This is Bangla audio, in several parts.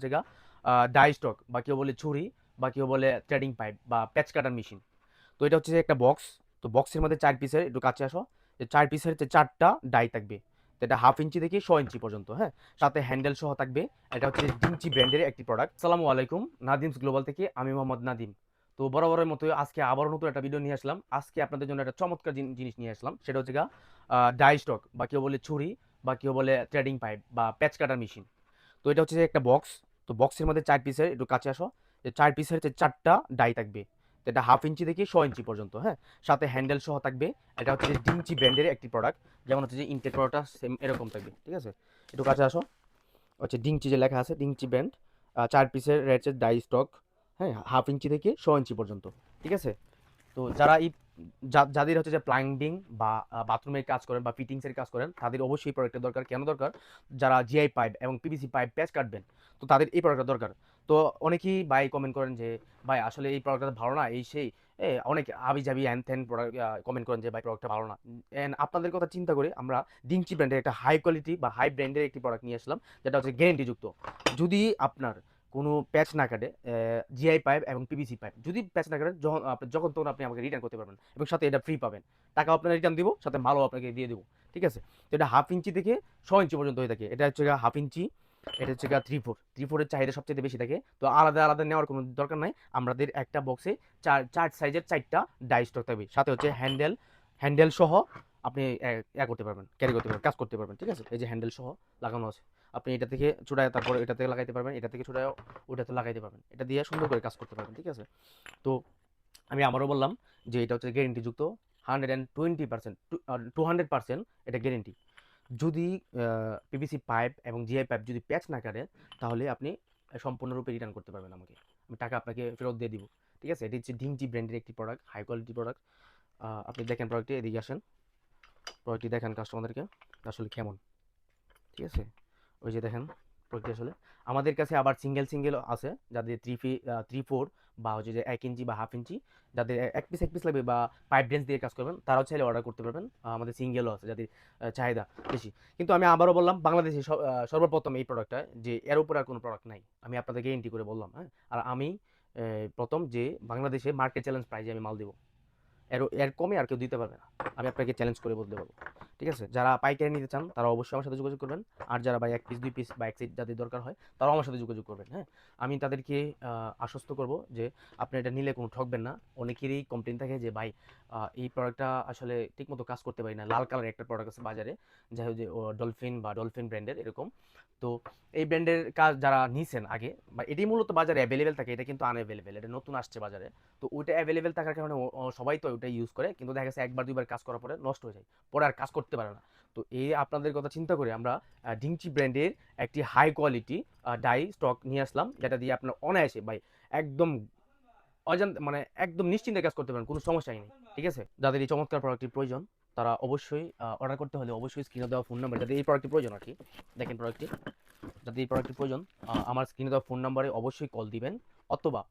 জায়গা ডাই স্টক বা কেউ বলে ছুরি বা কেউ বলে থ্রেডিং পাইপ বা প্যাচ কাটার মেশিন। তো এটা হচ্ছে যে একটা বক্স। তো বক্সের মধ্যে 4 পিসের, একটু কাছে আসো, যে 4 পিসের যে 4টা ডাই থাকবে। তো এটা 1/2 ইঞ্চি থেকে 6 ইঞ্চি পর্যন্ত, হ্যাঁ? সাথে হ্যান্ডেল সহ থাকবে। এটা হচ্ছে ডিংচি ব্র্যান্ডের একটি প্রোডাক্ট। আসসালামু আলাইকুম, নাদিমস গ্লোবাল থেকে আমি মোহাম্মদ নাদিম। তো বরাবরের মতো আজকে আবারও নতুন একটা ভিডিও নিয়ে আসলাম। আজকে আপনাদের জন্য একটা চমৎকার জিনিস নিয়ে আসলাম। সেটা হচ্ছে ডাই স্টক বা কেউ বলে ছুরি বা কেউ বলে থ্রেডিং পাইপ বা প্যাচ কাটার মেশিন। তো এটা হচ্ছে যে একটা বক্স। তো বক্সের মধ্যে 4 পিসের, একটু কাছে আসো, যে 4 পিসের যে 4টা ডাই থাকবে। তো এটা 1/2 ইঞ্চি থেকে 6 ইঞ্চি পর্যন্ত, হ্যাঁ? সাথে হ্যান্ডেল সহ থাকবে। এটা হচ্ছে যে ডিংচি ব্র্যান্ডের একটি প্রোডাক্ট। যেমন হচ্ছে যে ইনটেক প্রোডাক্টটা সেম এরকম থাকবে, ঠিক আছে? একটু কাছে আসো, হচ্ছে ডিংচি যে লেখা আছে, ডিংচি ব্র্যান্ড। 4 পিসের রয়েছে ডাই স্টক, হ্যাঁ? 1/2 ইঞ্চি থেকে 6 ইঞ্চি পর্যন্ত, ঠিক আছে? তো যারা এই যাদের হচ্ছে যে প্লাম্বিং বা বাথরুমের কাজ করেন বা ফিটিংস এর কাজ করেন, তাদের অবশ্যই এই প্রোডাক্টের দরকার। কেন দরকার? যারা জিআই পাইপ এবং পিভিসি পাইপ প্যাচ কাটবেন, তো তাদের এই প্রোডাক্টটা দরকার। তো অনেকেই ভাই কমেন্ট করেন যে ভাই আসলে এই প্রোডাক্টটা ভালো না, এই সেই অনেক হাবি-জাবি হ্যান-ত্যান প্রোডাক্ট কমেন্ট করেন যে ভাই প্রোডাক্টটা ভালো না। এন্ড আপনাদের কথা চিন্তা করে আমরা ডিংচি ব্র্যান্ডের একটা হাই কোয়ালিটি বা হাই ব্র্যান্ডের একটি প্রোডাক্ট নিয়ে আসলাম, যেটা হচ্ছে গ্যারান্টি যুক্ত। যদি আপনার কোনো প্যাচ না কাটে, জিআই পাইপ এবং পিভিসি পাইপ যদি প্যাচ না কাটে, যখন তখন আপনি আমাকে রিটার্ন করতে পারবেন এবং সাথে এটা ফ্রি পাবেন। টাকাও আপনার রিটার্ন দিব, সাথে মালও আপনাকে দিয়ে দেবো, ঠিক আছে? তো এটা 1/2 ইঞ্চি থেকে 6 ইঞ্চি পর্যন্ত হয়ে থাকে। এটা হচ্ছে 1/2 ইঞ্চি, এটা হচ্ছে 3/4 এর চাহিদা সবচেয়ে বেশি থাকে। তো আলাদা আলাদা নেওয়ার কোনো দরকার নাই। আমাদের একটা বক্সে চার সাইজের 4টা ডাই স্টক থাকবে, সাথে হচ্ছে হ্যান্ডেল সহ আপনি করতে পারবেন, ক্যারি করতে পারবেন, কাজ করতে পারবেন, ঠিক আছে? এই যে হ্যান্ডেল সহ লাগানো আছে। আপনি এটা থেকে ছুটায় তারপর এটা থেকে লাগাইতে পারবেন, এটা থেকে ছুটায় ওটাতে লাগাইতে পারবেন। এটা দিয়ে সুন্দর করে কাজ করতে পারবেন, ঠিক আছে? তো আমি আবারও বললাম যে এটা হচ্ছে গ্যারেন্টি যুক্ত। 120%, 200% এটা গ্যারেন্টি। যদি পিভিসি পাইপ এবং জিআই পাইপ যদি প্যাচ না কাটে, তাহলে আপনি সম্পূর্ণরূপে রিটার্ন করতে পারবেন আমাকে। আমি টাকা আপনাকে ফেরত দিয়ে দিব, ঠিক আছে? এটি হচ্ছে ডিংজি ব্র্যান্ডের একটি প্রোডাক্ট, হাই কোয়ালিটি প্রোডাক্ট। আপনি দেখেন প্রোডাক্টটি, এদিকে আসেন, প্রোডাক্টটি দেখান কাস্টমারদেরকে আসলে কেমন, ঠিক আছে? ওই যে দেখেন প্রক্রিয়া আসলে আমাদের কাছে আবার সিঙ্গেল আছে, যাদের 3/4 বা হচ্ছে যে 1 ইঞ্চি বা 1/2 ইঞ্চি, যাদের এক পিস লাগবে বা পাইপ রেঞ্জ দিয়ে কাজ করবেন, তারাও চাইলে অর্ডার করতে পারবেন। আমাদের সিঙ্গেলও আছে, যাদের চাহিদা বেশি। কিন্তু আমি আবারও বললাম, বাংলাদেশে সর্বপ্রথম এই প্রোডাক্টটা, যে এর উপর আর কোনো প্রোডাক্ট নাই। আমি আপনাদের গ্যারেন্টি করে বললাম, হ্যাঁ? আর আমি প্রথম যে বাংলাদেশে মার্কেট চ্যালেঞ্জ প্রাইজে আমি মাল দিব। এর কমে আর কেউ দিতে পারবে না। আমি আপনাকে চ্যালেঞ্জ করে বলতে পারবো, ঠিক আছে? যারা পাইকারি নিতে চান, তারা অবশ্যই আমার সাথে যোগাযোগ করবেন। আর যারা ভাই 1 পিস 2 পিস বা 1 সেট যাদের দরকার হয়, তারাও আমার সাথে যোগাযোগ করবেন, হ্যাঁ? আমি তাদেরকে আশ্বস্ত করব যে আপনি এটা নিলে কোনো ঠকবেন না। অনেকেরই কমপ্লেইন থাকে যে ভাই এই প্রোডাক্টটা আসলে ঠিকমতো কাজ করতে পারি না। লাল কালারের একটা প্রোডাক্ট আছে বাজারে, যাই হোক, যে ডলফিন বা ডলফিন ব্র্যান্ডের এরকম। তো এই ব্র্যান্ডের কাজ যারা নিছেন আগে, বা এটি মূলত বাজারে অ্যাভেলেবেল থাকে, এটা কিন্তু আনঅ্যাভেলেবেল, এটা নতুন আসছে বাজারে। তো ওইটা অ্যাভেলেবেল থাকার কারণে সবাই তো ওইটা ইউজ করে, কিন্তু দেখা গেছে একবার দুইবার কাজ করার পরে নষ্ট হয়ে যায়, পরে আর কাজ করতে পারে না। তো এই আপনাদের কথা চিন্তা করে আমরা ডিংচি ব্র্যান্ডের একটি হাই কোয়ালিটি ডাই স্টক নিয়ে আসলাম, যেটা দিয়ে আপনার অনায়াসে ভাই একদম মানে একদম নিশ্চিন্তে কাজ করতে পারেন, কোনো সমস্যাই নেই, ঠিক আছে? যাদের এই চমৎকার প্রোডাক্টটির প্রয়োজন, তারা অবশ্যই অর্ডার করতে হলে অবশ্যই স্ক্রিনে দেওয়া ফোন নাম্বার, যাদের এই প্রোডাক্টটি প্রয়োজন আর কি, দেখেন প্রোডাক্টটি, যাদের এই প্রোডাক্টের প্রয়োজন, আমার স্ক্রিনে দেওয়া ফোন নাম্বারে অবশ্যই কল দিবেন, অথবা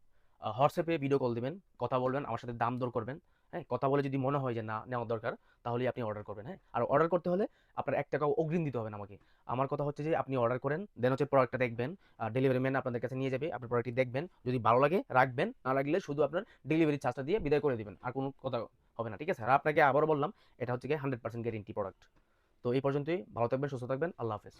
হোয়াটসঅ্যাপে ভিডিও কল দিবেন, কথা বলবেন, আমার সাথে দাম দর করবেন, হ্যাঁ? কথা বলে যদি মনে হয় যে না নেওয়ার দরকার, তাহলেই আপনি অর্ডার করবেন, হ্যাঁ? আর অর্ডার করতে হলে আপনার 1 টাকাও অগ্রিম দিতে হবে না আমাকে। আমার কথা হচ্ছে যে আপনি অর্ডার করেন, দেন হচ্ছে প্রোডাক্টটা দেখবেন, ডেলিভারি ম্যান আপনাদের কাছে নিয়ে যাবে, আপনি প্রোডাক্টটি দেখবেন, যদি ভালো লাগে রাখবেন, না লাগলে শুধু আপনার ডেলিভারি চার্জটা দিয়ে বিদায় করে দিবেন, আর কোনো কথা হবে না, ঠিক আছে? আর আপনাকে আবারও বললাম, এটা হচ্ছে গিয়ে 100% গ্যারেন্টি প্রোডাক্ট। তো এই পর্যন্তই, ভালো থাকবেন, সুস্থ থাকবেন, আল্লাহ হাফেজ।